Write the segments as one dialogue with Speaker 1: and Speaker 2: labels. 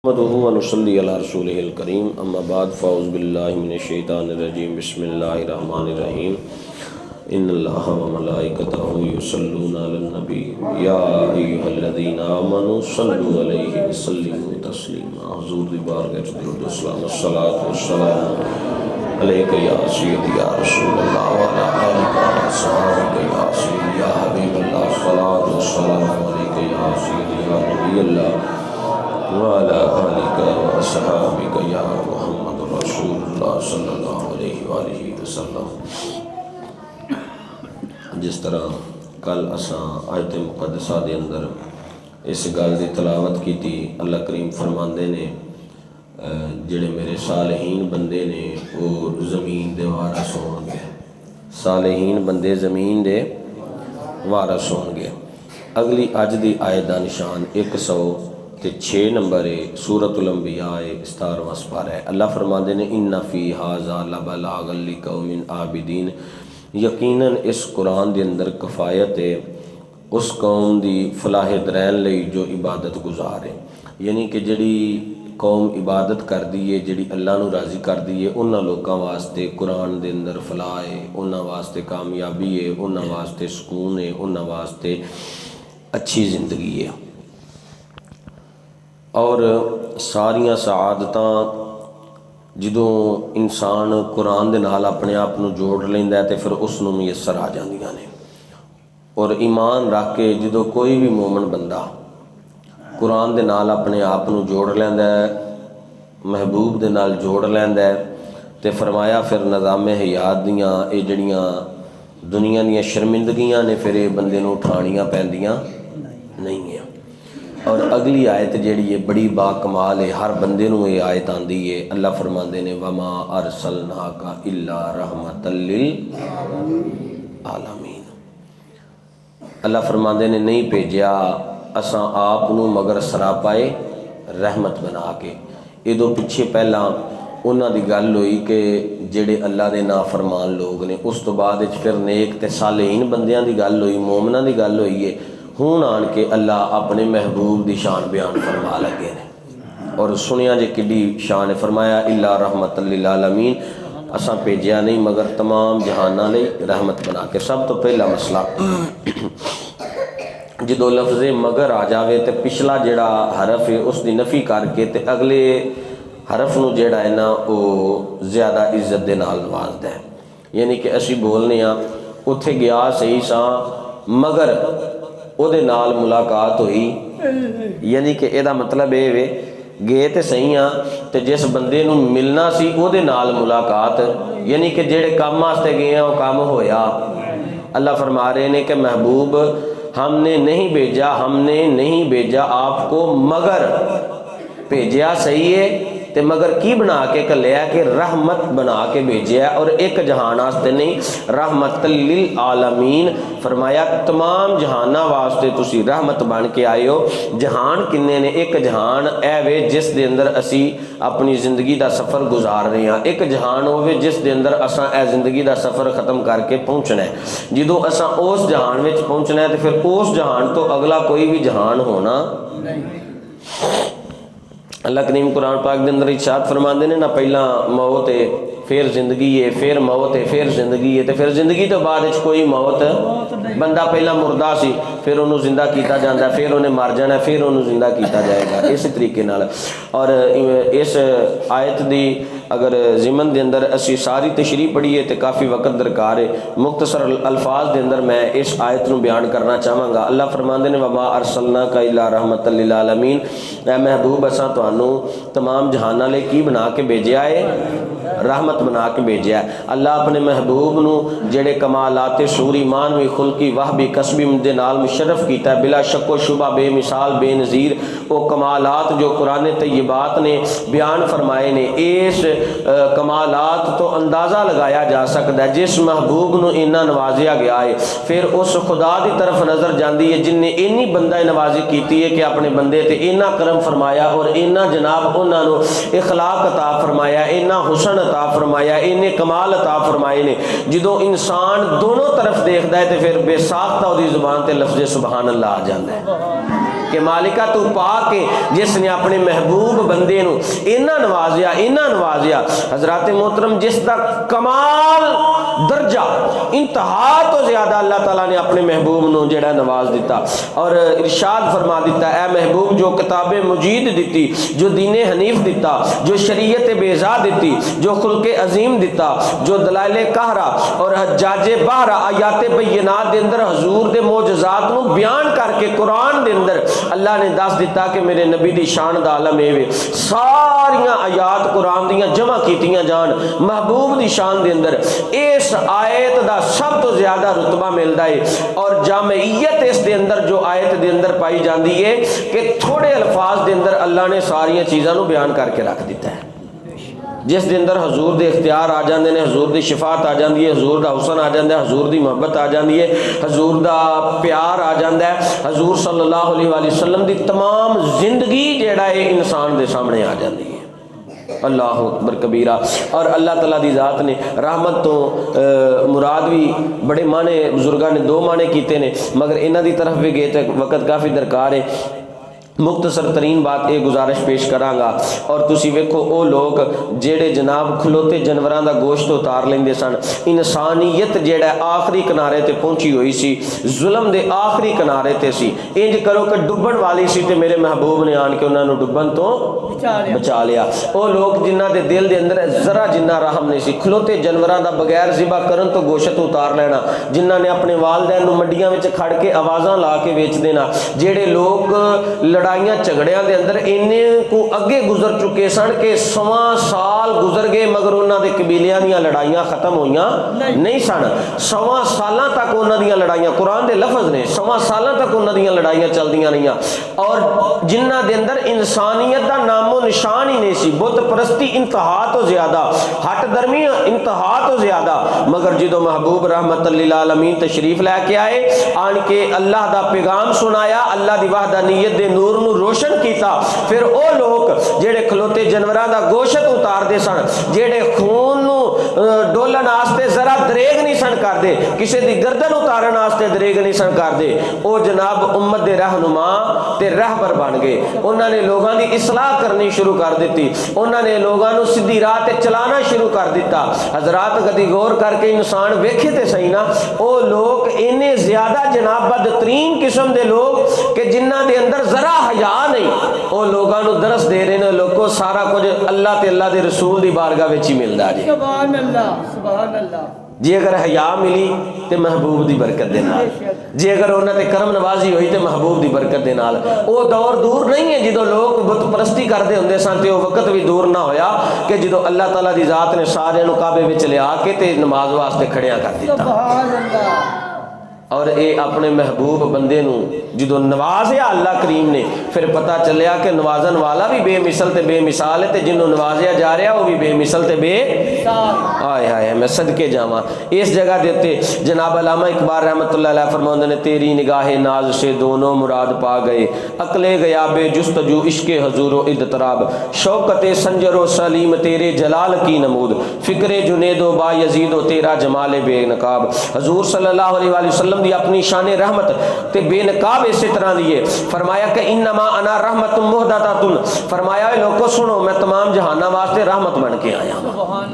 Speaker 1: नहमदुहु व नुसल्ली अला रसूलिहिल करीम अम्मा बाद फ़अऊज़ु बिल्लाहि मिनश शैतानिर रजीम बिस्मिल्लाहिर रहमानिर रहीम इन्नल्लाहा व मलाइकतहु युसल्लूना अलन नबी या अय्युहल्लज़ीना आमनू सल्लु अलैहि व सल्लिमू तस्लीमा। हुज़ूर दी बारगाह च दुरूद व सलाम अस्सलातु वस्सलामु अलैका या सय्यदी या रसूलल्लाह व अला आलिका व अस्हाबिका या सय्यदी या हबीबल्लाह। अस्सलातु वस्सलामु अलैका या सय्यदी या नबीयल्लाह वाला आलिका व अस्हाबिका या मुहम्मद रसूलुल्लाह सल्लल्लाहु अलैहि वसल्लम। जिस तरह कल असां आयत मुक़द्दसा दे अंदर इस गल की तलावत की थी, अल्लाह करीम फरमांदे ने जिहड़े मेरे सालेहीन बंदे ने वो ज़मीन दे वारस होणगे। सालेहीन बंदे ज़मीन दे वारस होणगे। अगली अज दी आयत दा निशान 106 नंबर है, सूरतुल अंबिया 17वां पारा है। अल्लाह फरमाते ने इन्ना फी हाज़ा लबलागल लिकौमिन आबिदीन, यकीनन इस कुरान के अंदर कफ़ायत है उस कौम की फलाह दरैन लई जो इबादत गुजार है। यानी कि जिहड़ी कौम इबादत करदी है, जिहड़ी अल्लाह नूं राज़ी करदी है, उन्हां लोकां वास्ते कुरान के अंदर फलाह है, उन्हां वास्ते कामयाबी है, उन्हां वास्ते सुकून है, उन्हां वास्ते अच्छी जिंदगी है। और सारिया सआदतां जदों इंसान कुरान दे नाल अपने आप नूं जोड़ लैंदा है तो फिर उसनूं मुयसर आ जांदियां ने। और ईमान रख के जदों कोई भी मोमन बंदा कुरान दे नाल अपने आप नूं जोड़ लैंदा है, महबूब दे नाल जोड़ लैंदा है, तो फरमाया फिर निज़ामे हयात दियां ये जड़ियां दुनिया दियां शर्मिंदगियां ने फिर ये बंदे नूं उठाणियां पैंदियां नहीं है। और अगली आयत जिहड़ी है बड़ी बाकमाल है, हर बंदे नूं ये आयत आंदी है। अल्लाह फरमांदे ने वमा अरसलनाका इल्ला रहमतल लिल आलमीन। अल्लाह फरमांदे ने नहीं भेजा असां आप नूं मगर सरापाए रहमत बना के। इदों पिछे पहला उन्हां दी गल होई कि जिहड़े अल्लाह दे नाफरमान लोग ने, उस तो बाद फिर नेक ते सालेहीन बंदियां दी गल होई, मोमनां दी गल होई है। हुण आन के अल्लाह अपने महबूब की शान बयान फरमा लगे ने। और सुनिया जे किड्डी शान फरमाया इल्ला रहमतल लिल आलमीन, असां भेजिया नहीं मगर तमाम जहानां लई रहमत बना के। सब तो पहला मसला जो लफ्ज़े मगर आ जाए तो पिछला जिहड़ा हरफ है उसकी नफ़ी करके ते अगले हरफ नूं जिहड़ा है ना वो ज़्यादा इज्जत दे नाल नवाजदा है। यानी कि असीं बोलने उत्थे गया सही सा मगर ਉਹਦੇ नाल मुलाकात हुई, यानी कि ਇਹਦਾ मतलब ये वे गए तो सही हाँ तो जिस बंदे नूं मिलना सी ਉਹਦੇ नाल मुलाकात, यानी कि जेड़े काम वास्ते गए हैं वो काम होया। अल्लाह फरमा रहे ने कि महबूब हमने नहीं भेजा आपको मगर भेजा सही है ते मगर की बना के कलिया कि रहमत बना के भेजा। और एक जहान वास्ते नहीं, रहमतल लिल आलमीन फरमाया तमाम जहाना वास्ते तुसी रहमत बन के आए हो। जहान किन्ने ने? एक जहान ऐ वे जिस दे अंदर असी अपनी जिंदगी का सफ़र गुजार रहे हैं, एक जहान होवे जिस दे अंदर असां ए जिंदगी का सफ़र ख़त्म करके पहुँचना है। जदों असां उस जहान में पहुँचना है तो फिर उस जहान तो अगला कोई भी जहान होना नहीं। अल्लाह करीम कुरान पाक के अंदर इरशाद फरमाते हैं ना, पहला मौत है फिर जिंदगी है, फिर मौत है फिर जिंदगी है, तो फिर जिंदगी तो बाद कोई मौत बंदा पहला मुर्दा सी फिर उन्होंने जिंदा किया जाता, फिर उन्हें मर जाना, फिर उन्होंने जिंदा किया जाएगा इस तरीके नाल। और इस आयत की अगर ज़िमन के अंदर असी सारी तशरीह पढ़ीए तो काफ़ी वक्त दरकार है। मुख्तसर अल्फाज के अंदर मैं इस आयत को बयान करना चाहांगा। अल्लाह फरमाते ने वमा अरसलनाका इल्ला रहमतल लिल आलमीन, ऐ महबूब असां तुहानू तमाम जहानां लई की बना के भेजिया है? रहमत बना के भेजिया। अल्लाह अपने महबूब नू जेड़े कमालात सूर ईमान वी खुल्की वाह भी कसबी दे नाल मुशर्रफ कीता है, बिला शक्को शुबा बेमिसाल बेनज़ीर। वो कमालात जो कुरान तय्यबात ने बयान फरमाए ने, इस कमालात तो अंदाज़ा लगाया जा सकता है जिस महबूब नू इन्ना नवाजिया गया है। फिर उस खुदा की तरफ नज़र जाती है जिन्हें इन्नी बंदा नवाजी की है कि अपने बंदे ते इन्ना करम फरमाया और इन्ना जनाब उन्होंने इखलाक अता फरमाया, इन्ना हुसन अता फरमाया, इन्ने कमाल अता फरमाए ने। जो इंसान दोनों तरफ देखता है तो फिर बेसाख्ता उसकी जुबान से लफ्ज़ सुबहान अल्लाह आ जाता है। कि मालिका तू पाक है जिसने अपने महबूब बंदे नू इन्ना नवाजिया। हजरात मोहतरम जिसका कमाल दर्जा इंतहा तो ज्यादा अल्लाह ताला ने अपने महबूब नू जेड़ा नवाज दिता और इरशाद फरमा दिता, ऐ महबूब जो किताब मुजीद दिती, जो दीन हनीफ दिता, जो शरीयत बेजा दिती, जो खुल्के अजीम दिता, जो दलाइल कहरा और हज्जाजे बहरा आयात बय्यनात दे अंदर हजूर दे मोजज़ात नू बयान करके कुरान दे अंदर अल्लाह ने दस दिता कि मेरे नबी दी शान दा आलम एवे। सारियां आयात कुरान दियां जमा कीतियां जान महबूब दी शान दे अंदर इस आयत दा सब तो ज्यादा रुतबा मिलदा है और जामियत इस दे अंदर जो आयत दे अंदर पाई जाती है कि थोड़े अल्फाज दे अंदर अल्लाह ने सारियां चीज़ां नू बयान करके रख दिता है। जिस दे अंदर हजूर दे इख्तियार आ जाते हैं, हजूर की शिफात आ जाती है, हजूर का हुसन आ जाता है, हजूर की मुहब्बत आ जाती है, हजूर का प्यार आ जाता है, हजूर सल्लल्लाहु अलैहि वसल्लम की तमाम जिंदगी जेड़ा है इंसान के सामने आ जाती है। अल्लाह अकबर कबीरा। और अल्लाह तला की ज़ात ने रहमत तो मुराद भी बड़े माने बुजुर्गों ने दो माने किए ने, मगर इन्हों की तरफ भी गए तो वक्त काफ़ी दरकार है। मुख्तसर तरीन बात ये गुजारिश पेश करांगा और तुसी वेखो वो लोग जेड़े जनाब खलोते जानवरों का गोश्त उतार लेंदे सन। इंसानियत जेड़ा आखिरी किनारे ते पहुंची हुई सी, जुल्म दे आखिरी किनारे ते सी। इंज करो कि डुबन वाली सी ते मेरे महबूब ने आन के उन्होंने डुबन तो बचा लिया। वो लोग जिन्हों के दिल के अंदर जरा जिन्ना रहम नहीं सी, खलोते जानवरों का बगैर जिबा करन तो गोश्त उतार लेना, जिन्हों ने अपने वालदैन मंडियां में खड़ के आवाज़ां ला के बेच देना, जेड़े लोग लड़ाइयां झगड़ियां के अंदर इन्ने को अगे गुजर चुके सन कि 100 साल गुजर गए मगर उन्होंने कबीलियां दी लड़ाइयां खत्म होइयां नहीं सन। 100 साल तक उन्होंने लड़ाइयां, कुरान के लफज ने 100 साल तक उन्होंने लड़ाइयां चलदियां रहियां और जिन्हां दे अंदर इंसानियत का नामो निशान ही नहीं सी। बुत परस्ती इंतहा तो ज्यादा, हट दरमी इंतहा तो ज्यादा। मगर जो महबूब रहमत लिल आलमीन तशरीफ लैके आए, आन के अल्लाह का पैगाम सुनाया, अल्लाह की वहदानियत दे नूर नू रोशन किया, फिर वो लोग जेड़े खलोते जानवरों का गोश्त उतारते सन, जेड़े खून नू डोलन वास्ते जरा दरेग नहीं सन करते, किसी की गर्दन उतारन वास्ते दरेग नहीं सन करते, वो जनाब उम्मत के रहनुमा ते रहबर बन गए। उन्होंने लोगों की इसलाह करनी शुरू कर दी, उन्होंने लोगों को सीधी राह ते चलाना शुरू कर दिता। हजरात कभी गौर करके इंसान वेखे तो सही ना, वो लोग इन्ने ज्यादा जनाब बदतरीन किस्म के लोग कि जिन्हों के अंदर जरा हया नहीं, वो लोगों को दरस दे रहे हैं। लोगों सारा कुछ अल्लाह ते अल्लाह के रसूल की बारगाह में ही मिलता जी।
Speaker 2: सुभान अल्लाह, सुभान अल्लाह।
Speaker 1: जी अगर हया मिली तो महबूब की बरकत दे नाल, जे अगर उन्होंने करम नवाजी हुई तो महबूब की बरकत दे नाल। वो दौर दूर नहीं है जो लोग बुत परस्ती करते होंगे सन, तो वक्त भी दूर ना होया कि जो अल्लाह ताला की जात ने सारे काबे में लिया के ते नमाज वास्ते खड़िया कर दिता। और ये अपने महबूब बंदे नू जो नवाजिया अल्लाह करीम ने, फिर पता चलिया कि नवाजन वाला भी बेमिसल ते बेमिसाल है, तो जिन्होंने नवाजिया जा रहा वो भी बेमिसल ते बेमिसाल। आए हाय मैं सदके जावा। इस जगह देते जनाब अल्लामा इकबाल रहमतुल्लाह अलैह फरमाते ने, तेरी निगाहे नाज से दोनों मुराद पा गए, अकले गया बे जुस्तजू इश्के हजूरो इदतराब, शौकत संजरो सलीम तेरे जलाल की नमूद, फिक्रे जुनेदो बा यजीदो तेरा जमाल बेनकाब। हजूर सल्लल्लाहु अलैहि वसल्लम दी अपनी शान रहमत ते बेनकाब इसी तरह दी है। फरमाया कि इन्नमा अना रहमतुम मुहदातुन, फरमाया लोगों सुनो मैं तमाम जहाना वास्ते रहमत बन के आया।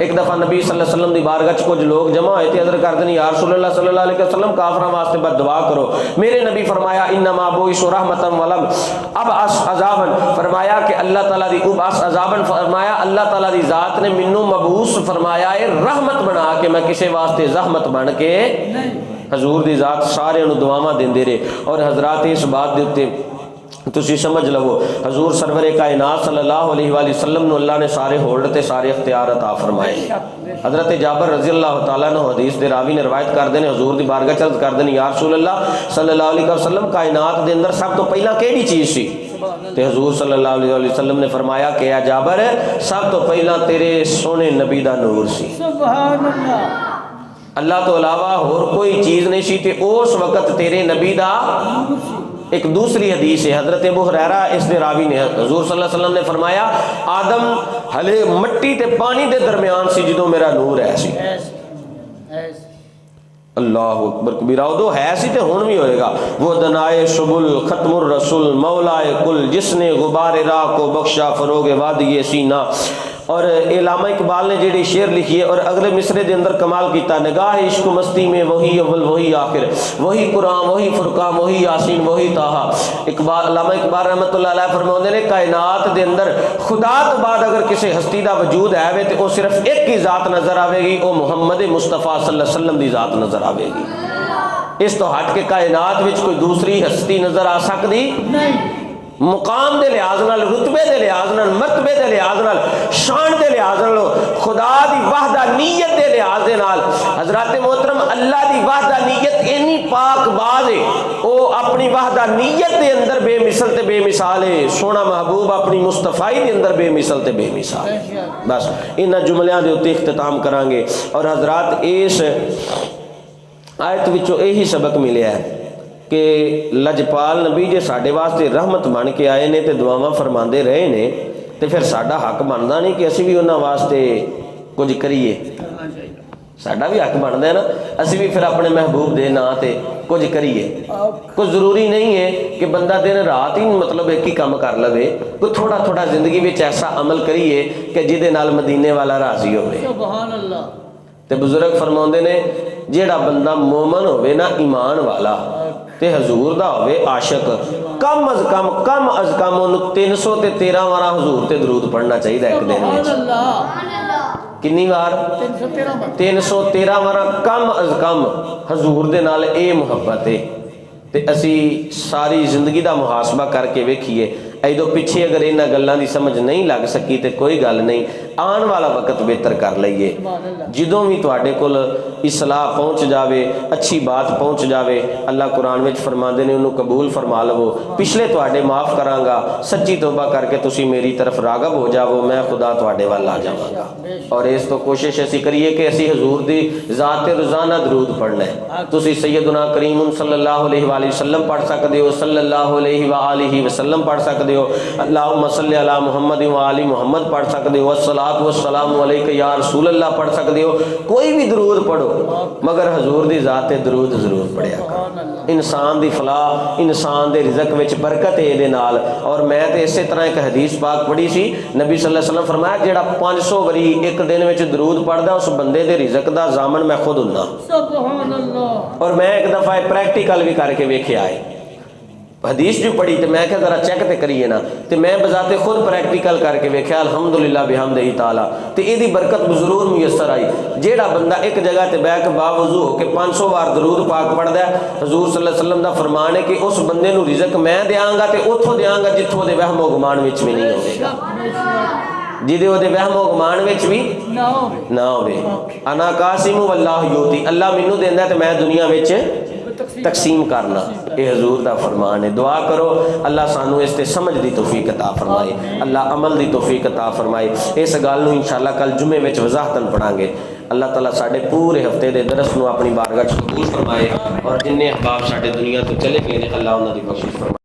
Speaker 1: एक दफा नबी सल्लल्लाहु अलैहि वसल्लम दी बारगाह च कुछ लोग जमा होए थे, अदर करते नहीं, या रसूलुल्लाह सल्लल्लाहु अलैहि वसल्लम काफिरां वास्ते बद दुआ करो। मेरे नबी फरमाया इन्नमा बुइसु रहमतन वलम अब अस अजाबन, फरमाया कि अल्लाह ताला दी उब अस अजाबन, फरमाया अल्लाह ताला दी जात ने मिन्नू मबूस फरमाया है रहमत बना के, मैं किसी वास्ते जहमत बन के हजूर की जात सारे दुआवां देंदे रहे। और हजरात इस बात के उत्ते तुसी समझ लवो, हजूर सरवरे कायनात सल्लल्लाहु अलैहि वसल्लम नूं अल्लाह ने सारे होल्ड ते सारे इख्तियार अता फरमाए। हजरत जाबर रजी अल्लाह तआला अन्हु हदीस दे रावी ने रवायत करते हैं, हजूर की बारगाह चर्ज करते हैं, या रसूलल्लाह सल्लल्लाहु अलैहि वसल्लम कायनात के अंदर सब तो पहला केड़ी चीज़ सी? ते हजूर सल्लल्लाहु अलैहि वसल्लम ने फरमाया कि या जाबर सब तो पहला तेरे सोने नबी दा नूर सी। सुभान अल्लाह। अल्लाह तो अलावा होर कोई चीज़ नहीं सी, ते उस वक्त तेरे नबी दा। एक दूसरी हदीस है, हजरत अबू हुरैरा इस दे रावी ने, हजूर सल्लल्लाहु अलैहि वसल्लम ने फरमाया आदम हले मट्टी ते पानी दे दरमियान सी जो मेरा नूर है सी। अल्लाह अकबर कबीरा। उदो है सी ते हुण भी होएगा। वो दनाए शुबुल खत्मुर रसूल मौलाए कुल जिसने गुबार राह को बख्शा फरोगे वादिये सीना। और इलामा इकबाल ने जेडी शेर लिखी है और अगले मिसरे के अंदर कमाल किया, निगाह इश्क मस्ती में वही अव्वल वही आखिर, वही कुरान वही फुरकान वही यासीन वही ताहा। इकबाल अलामा इकबाल रहमतुल्लाह अलैह फरमाते ने कायनात के अंदर खुदा तो बाद अगर किसी हस्ती का वजूद है तो सिर्फ एक ही जात नजर आएगी, वो मुहम्मद मुस्तफा सल्लल्लाहु अलैहि वसल्लम की जात नजर आएगी। इस तो हट के कायनात में कोई दूसरी हस्ती नजर आ सकती नहीं। मुकाम के लिहाज नाल, रुतबे के लिहाज नाल, मरतबे के लिहाज नाल, शान के लिहाज नाल, खुदा की वहदानीयत के लिहाज नाल हजरत मोहतरम अल्लाह की वहदानीयत इन्नी पाक बाज है, वो अपनी वहदानीयत के अंदर बेमिसल ते बेमिसाल है। सोना महबूब अपनी मुस्तफाई के अंदर बेमिसल ते बेमिसाल। बस इन्हां जुमलियां दे उत्ते इख्तिताम करांगे। और हजरात इस आयत विचों यही सबक मिलिया है कि लजपाल नबी जे साडे वास्ते रहमत बन के आए ने ते दुआवां फरमाते रहे ने, तो फिर साडा हक बनता नहीं कि असी भी उन्हां वास्ते कुछ करिए। साडा भी हक बनता है ना, असी भी फिर अपने महबूब दे नां ते कुछ करिए। कुछ जरूरी नहीं है कि बंदा दिन रात ही मतलब एक ही काम कर लवे, कोई थोड़ा थोड़ा जिंदगी में ऐसा अमल करिए कि जिहदे नाल मदीने वाला राजी होवे।
Speaker 2: सुभान अल्लाह।
Speaker 1: ते बुजुर्ग फरमाते ने जेड़ा बंदा मोमन होवे ना ईमान वाला ते हजूर दा होवे आशिक, कम अज कम उन्हें 313 वार हजूर ते दरूद पढ़ना चाहिए एक दिन में। कितनी बार? 313 वार कम अज कम हजूर दे नाल ए मुहब्बत है। ते असी सारी जिंदगी का मुहासबा करके वेखिए, इदों पिछे अगर इन्हां गल्लां दी समझ नहीं लग सकी तो कोई गल नहीं, आने वाला वक्त बेहतर कर लईए। जदों भी तुहाडे कोल इस्लाह पहुँच जाए, अच्छी बात पहुँच जाए, अल्लाह कुरान में फरमाते ने उन्होंने कबूल फरमा लवो, पिछले तुहाडे माफ़ करांगा, सच्ची तौबा करके तुसी मेरी तरफ रागब हो जावो, मैं खुदा तुहाडे वाल आ जावांगा। और इस तो कोशिश असी करिए कि असी हजूर दी ज़ात रोज़ाना दरूद पढ़ना है। तुसी सैयदुना करीम सल्लल्लाहु अलैहि वसल्लम पढ़ सकते हो, सल्लल्लाहु अलैहि वसल्लम पढ़ सकते हो, अल्लाहुम्मा सल्लि अला मुहम्मद व आलि मुहम्मद पढ़ सकते हो, अस्सलातु वस्सलामु अलैका या रसूल अल्लाह पढ़ सकते हो। कोई भी दरूद पढ़ो मगर हजूर दी ज़ात दरूद जरूर पढ़िया करो। इंसान दी फलाह, इंसान दे रिज़क विच बरकत है इहदे नाल। और मैं तो इस तरह एक हदीस पाक पढ़ी सी, नबी सल्लल्लाहु अलैहि वसल्लम फरमाया जेड़ा 500 वरी एक दिन में दरूद पढ़दा उस बंदे दे रिज़क दा ज़ामन मैं खुद हुन्ना। सुभान अल्लाह। और मैं एक दफ़ा प्रैक्टिकल भी करके वेख्या है, हदीस जो पढ़ी तो मैं क्या जरा चेक तो करिए ना, तो मैं बजाते खुद प्रैक्टिकल करके वेख्या अल्हम्दुलिल्लाह बिहम्दिही ताला, तो यदी बरकत जरूर मुयसर आई। जेड़ा बंदा एक जगह ते बैठ के बावजू होकर 500 बार दरूद पाक पढ़दा है, हजूर सल्लल्लाहु अलैहि वसल्लम दा फरमान है कि उस बंदे नूं रिज़क मैं देंगा तो उतों देंगा जिथों दे वहमो गुमान विच भी नहीं होवेगा, जिहदे ओहदे वहमो गुमान विच भी ना होवे। अना कासिमु वल्लाहु यूती, अल्लाह मैनू देंदा ते मैं दुनिया विच तकसीम करना, ये हजूर का फरमान है। दुआ करो अल्लाह सानू इस ते समझ दी तौफीक अता फरमाए, अल्लाह अमल दी तौफीक अता फरमाए। इस गल नूं इंशाअल्लाह कल जुमे विच वजाहतन पढ़ांगे। अल्लाह ताला साडे पूरे हफ्ते दे दरस नूं अपनी बारगाह च कबूल फरमाए और जिन्ने अहबाब साडे दुनिया तो चले गए ने अल्लाह उन्हां दी बख्शिश फरमाए।